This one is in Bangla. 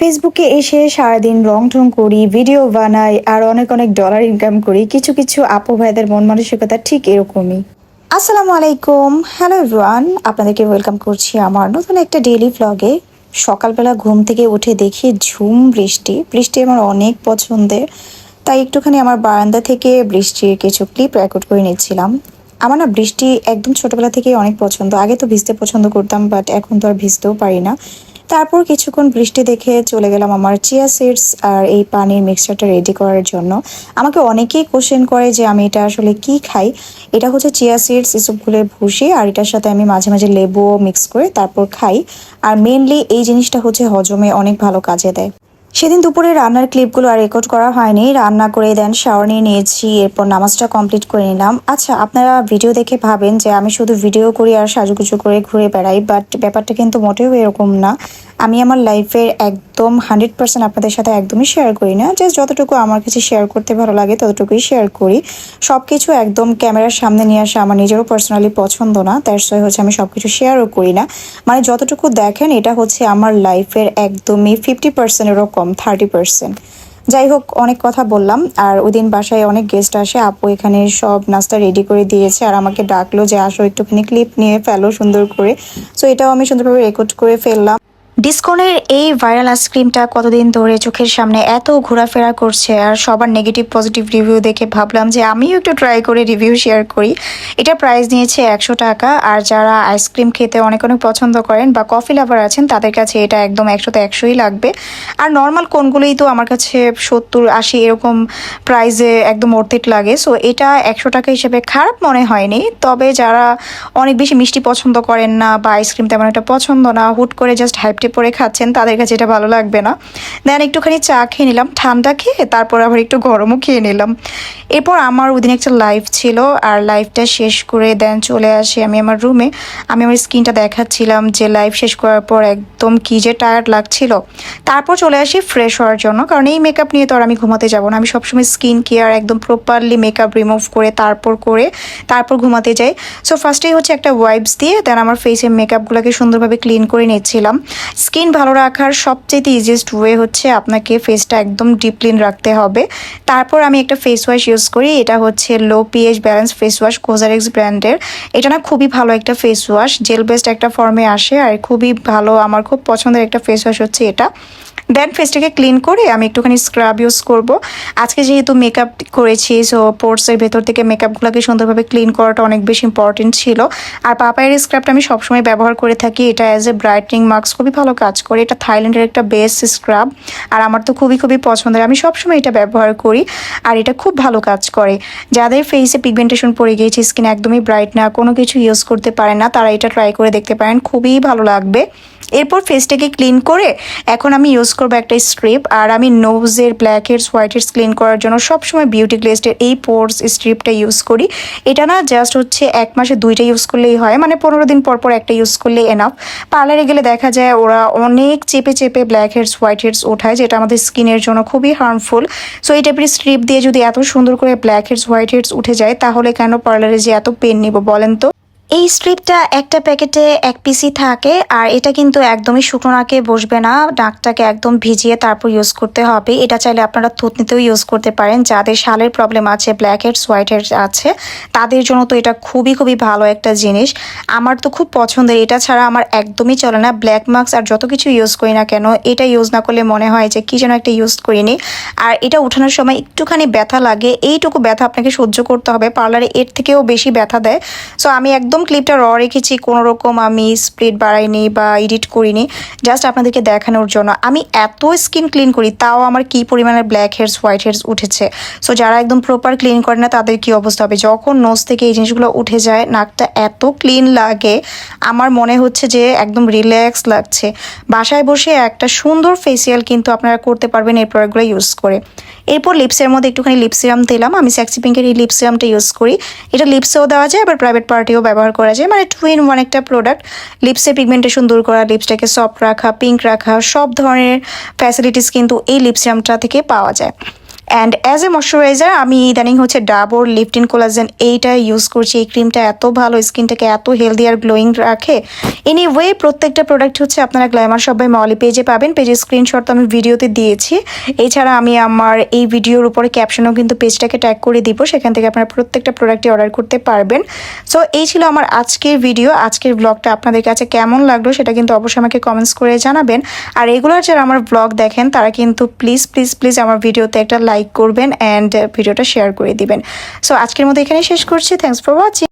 ফেসবুকে এসে সারাদিন রং-ঢং করি, ভিডিও বানাই আর অনেক অনেক ডলার ইনকাম করি। কিছু কিছু আপু ভাইদের মন মানসিকতা ঠিক এরকমই। আসসালামু আলাইকুম, হ্যালো এভরিওয়ান, আপনাদেরকে ওয়েলকাম করছি আমার নতুন একটা ডেইলি ভ্লগে। সকালবেলা ঘুম থেকে উঠে দেখি ঝুম বৃষ্টি। বৃষ্টি আমার অনেক পছন্দের, তাই একটুখানি আমার বারান্দা থেকে বৃষ্টির কিছু ক্লিপ রেকর্ড করে নিচ্ছিলাম। আমার না বৃষ্টি একদম ছোটবেলা থেকেই অনেক পছন্দ। আগে তো ভিজতে পছন্দ করতাম, বাট এখন তো আর ভিজতেও পারি না। তারপর কিছুক্ষণ বৃষ্টি দেখে চলে গেলাম আমার চিয়া সিডস আর এই পানির মিক্সচারটা রেডি করার জন্য। আমাকে অনেকেই কোশ্চেন করে যে আমি এটা আসলে কি খাই। এটা হচ্ছে চিয়া সিডস, ইসবগুলের ভুসি, আর এটার সাথে আমি মাঝে মাঝে লেবুও মিক্স করে তারপর খাই। আর মেনলি এই জিনিসটা হচ্ছে হজমে অনেক ভালো কাজে দেয়। সেদিন দুপুরে রান্নার ক্লিপগুলো আর রেকর্ড করা হয়নি। রান্না করে দেন শাওয়ার নিয়ে নিয়েছি, এরপর নামাজটা কমপ্লিট করে নিলাম। আচ্ছা, আপনারা ভিডিও দেখে ভাবেন যে আমি শুধু ভিডিও করি আর সাজুগুজু করে ঘুরে বেড়াই, বাট ব্যাপারটা কিন্তু মোটেও এরকম না। আমি আমার লাইফের একদম 100% আপনাদের সাথে একদমই শেয়ার করি না। জাস্ট যতটুকু আমার কাছে শেয়ার করতে ভালো লাগে ততটুকুই শেয়ার করি। সব কিছু একদম ক্যামেরার সামনে নিয়ে আসা আমার নিজেরও পার্সোনালি পছন্দ না, দ্যাটস ওয়াই হচ্ছে আমি সব কিছু শেয়ারও করি না। মানে যতটুকু দেখেন এটা হচ্ছে আমার লাইফের একদমই 50%-এরও কম, 30%। যাই হোক, অনেক কথা বললাম। আর ওই দিন বাসায় অনেক গেস্ট আসে, আপু এখানে সব নাস্তা রেডি করে দিয়েছে আর আমাকে ডাকলো যে আসো একটুখানি ক্লিপ নিয়ে ফেলো সুন্দর করে। সো এটাও আমি সুন্দরভাবে রেকর্ড করে ফেললাম। ডিসকনের এই ভাইরাল আইসক্রিমটা কতদিন ধরে চোখের সামনে এত ঘোরাফেরা করছে, আর সবার নেগেটিভ পজিটিভ রিভিউ দেখে ভাবলাম যে আমিও একটু ট্রাই করে রিভিউ শেয়ার করি। এটা প্রাইস নিয়েছে 100 টাকা। আর যারা আইসক্রিম খেতে অনেক অনেক পছন্দ করেন বা কফি লাভার আছেন তাদের কাছে এটা একদম 100-তে 100ই লাগবে। আর নর্মাল কোনগুলোই তো আমার কাছে 70-80 এরকম প্রাইসে একদম অর্থিট লাগে। সো এটা 100 টাকা হিসেবে খারাপ মনে হয়নি। তবে যারা অনেক বেশি মিষ্টি পছন্দ করেন না বা আইসক্রিম তেমন একটা পছন্দ না, হুট করে জাস্ট হাইপটে পরে খাচ্ছেন, তাদের কাছে এটা ভালো লাগবে না। দেন একটুখানি চা খেয়ে নিলাম, ঠান্ডা খেয়ে তারপর আবার একটু গরমও খেয়ে নিলাম। এরপর আমার ওই দিন একটা লাইভ ছিল, আর লাইভটা শেষ করে দেন চলে আসি আমি আমার রুমে। আমি আমার স্কিনটা দেখাচ্ছিলাম যে লাইভ শেষ করার পর একদম কি যে টায়ার্ড লাগছিল। তারপর চলে আসি ফ্রেশ হওয়ার জন্য, কারণ এই মেকআপ নিয়ে তো আর আমি ঘুমাতে যাব না। আমি সবসময় স্কিন কেয়ার একদম প্রপারলি মেকআপ রিমুভ করে তারপর ঘুমাতে যাই। সো ফার্স্টেই হচ্ছে একটা ওয়াইপস দিয়ে দেন আমার ফেসের মেকআপগুলোকে সুন্দরভাবে ক্লিন করে নিচ্ছিলাম। স্কিন ভালো রাখার সবচেয়ে ইজিয়েস্ট ওয়ে হচ্ছে আপনাকে ফেসটা একদম ডিপ ক্লিন রাখতে হবে। তারপর আমি একটা ফেস ওয়াশ ইউজ করি, এটা হচ্ছে low pH balance face wash, Cosrx ব্র্যান্ডের। এটা না খুবই ভালো একটা ফেস ওয়াশ, জেল বেসড একটা ফর্মে আসে আর খুবই ভালো, আমার খুব পছন্দের একটা ফেস ওয়াশ হচ্ছে এটা। দেন ফেসটাকে ক্লিন করে আমি একটুখানি স্ক্রাব ইউজ করব। আজকে যেহেতু মেকআপ করেছি, সো পোর্সের ভেতর থেকে মেকআপগুলোকে সুন্দরভাবে ক্লিন করাটা অনেক বেশি ইম্পর্টেন্ট ছিল। আর পাপায়ের স্ক্রাবটা আমি সবসময় ব্যবহার করে থাকি, এটা অ্যাজ এ ব্রাইটনিং মাস্ক খুবই ভালো কাজ করে। এটা থাইল্যান্ডের একটা বেস্ট স্ক্রাব, আর আমার তো খুবই খুবই পছন্দের, আমি সবসময় এটা ব্যবহার করি। আর এটা খুব ভালো কাজ করে। যাদের ফেসে পিগমেন্টেশন পড়ে গিয়েছে, স্কিন একদমই ব্রাইট না, কোনো কিছু ইউজ করতে পারে না, তারা এটা ট্রাই করে দেখতে পারেন, খুবই ভালো লাগবে। এরপর ফেসটাকে ক্লিন করে এখন আমি ইউজ করবো একটা স্ট্রিপ। আর আমি নোজের blackheads whiteheads clean করার জন্য সবসময় বিউটি গ্লেজের এই পোর্স স্ট্রিপটা ইউজ করি। এটা না জাস্ট হচ্ছে 1 মাসে 2টা ইউজ করলেই হয়, মানে 15 দিন পর পর একটা ইউজ করলেই এনাফ। পার্লারে গেলে দেখা যায় ওরা অনেক চেপে চেপে ব্ল্যাক হেডস হোয়াইট হেডস ওঠায়, যেটা আমাদের স্কিনের জন্য খুবই হার্মফুল। সো এই টাইপের স্ট্রিপ দিয়ে যদি এত সুন্দর করে ব্ল্যাক হেডস হোয়াইট হেডস উঠে যায়, তাহলে কেন পার্লারে যে এত পেন নিব বলেন তো। এই স্ট্রিপটা একটা প্যাকেটে 1 পিসই থাকে, আর এটা কিন্তু একদমই শুকনো নাকে বসবে না, নাকটাকে একদম ভিজিয়ে তারপর ইউজ করতে হবে। এটা চাইলে আপনারা থুতনিতেও ইউজ করতে পারেন। যাদের শালের প্রবলেম আছে, ব্ল্যাক হেডস হোয়াইট হেডস আছে, তাদের জন্য তো এটা খুবই খুবই ভালো একটা জিনিস। আমার তো খুব পছন্দের, এটা ছাড়া আমার একদমই চলে না। ব্ল্যাক মাস্ক আর যত কিছু ইউজ করি না কেন, এটা ইউজ না করলে মনে হয় যে কি যেন একটা ইউজ করিনি। আর এটা উঠানোর সময় একটুখানি ব্যথা লাগে, এইটুকু ব্যথা আপনাকে সহ্য করতে হবে, পার্লারে এর থেকেও বেশি ব্যথা দেয়। সো আমি একদম ক্লিপটা র রেখেছি, কোনো রকম আমি স্প্লিট বাড়াইনি বা এডিট করিনি, জাস্ট আপনাদেরকে দেখানোর জন্য। আমি এত স্কিন ক্লিন করি, তাও আমার কি পরিমাণে ব্ল্যাক হেডস হোয়াইট হেডস উঠেছে। সো যারা একদম প্রপার ক্লিন করে না তাদের কি অবস্থা হবে, যখন নোজ থেকে এই জিনিসগুলো উঠে যায়, নাকটা এত ক্লিন লাগে, আমার মনে হচ্ছে যে একদম রিল্যাক্স লাগছে। বাসায় বসে একটা সুন্দর ফেসিয়াল কিন্তু আপনারা করতে পারবেন এই প্রোডাক্টগুলো ইউজ করে। এরপর লিপসের মধ্যে একটুখানি লিপ সিরাম দিলাম, আমি সেক্সি পিঙ্কের এই লিপ সিরামটা ইউজ করি। এটা লিপসেও দেওয়া যায়, আবার প্রাইভেট পার্টিও ব্যবহার করা যায়, মানে 2 in 1 একটা প্রোডাক্ট। লিপসের পিগমেন্টেশন দূর করা, লিপসটাকে সফট রাখা, পিঙ্ক রাখা, সব ধরনের ফ্যাসিলিটিস কিন্তু এই লিপ সিরামটা থেকে পাওয়া যায়। অ্যান্ড অ্যাজ এ ময়শ্চারাইজার আমি ইদানিং হচ্ছে ডাবর লিপটিন কোলাজেন এইটা ইউজ করছি। এই ক্রিমটা এত ভালো, স্কিনটাকে এত হেলদি আর গ্লোয়িং রাখে। এনিওয়ে প্রত্যেকটা প্রোডাক্ট হচ্ছে আপনারা গ্ল্যামার সবাই মলি পেজে পাবেন। পেজের স্ক্রিনশট তো আমি ভিডিওতে দিয়েছি। এছাড়া আমি আমার এই ভিডিওর উপরে ক্যাপশনেও কিন্তু পেজটাকে ট্যাগ করে দিব, সেখান থেকে আপনারা প্রত্যেকটা প্রোডাক্টই অর্ডার করতে পারবেন। সো এই ছিল আমার আজকের ভিডিও। আজকের ব্লগটা আপনাদের কাছে কেমন লাগলো সেটা কিন্তু অবশ্যই আমাকে কমেন্টস করে জানাবেন। আর রেগুলার যারা আমার ব্লগ দেখেন তারা কিন্তু প্লিজ প্লিজ প্লিজ আমার ভিডিওতে একটা লাইক করবেন অ্যান্ড ভিডিওটা শেয়ার করে দিবেন। সো আজকের মতো এখানেই শেষ করছি। Thanks for watching.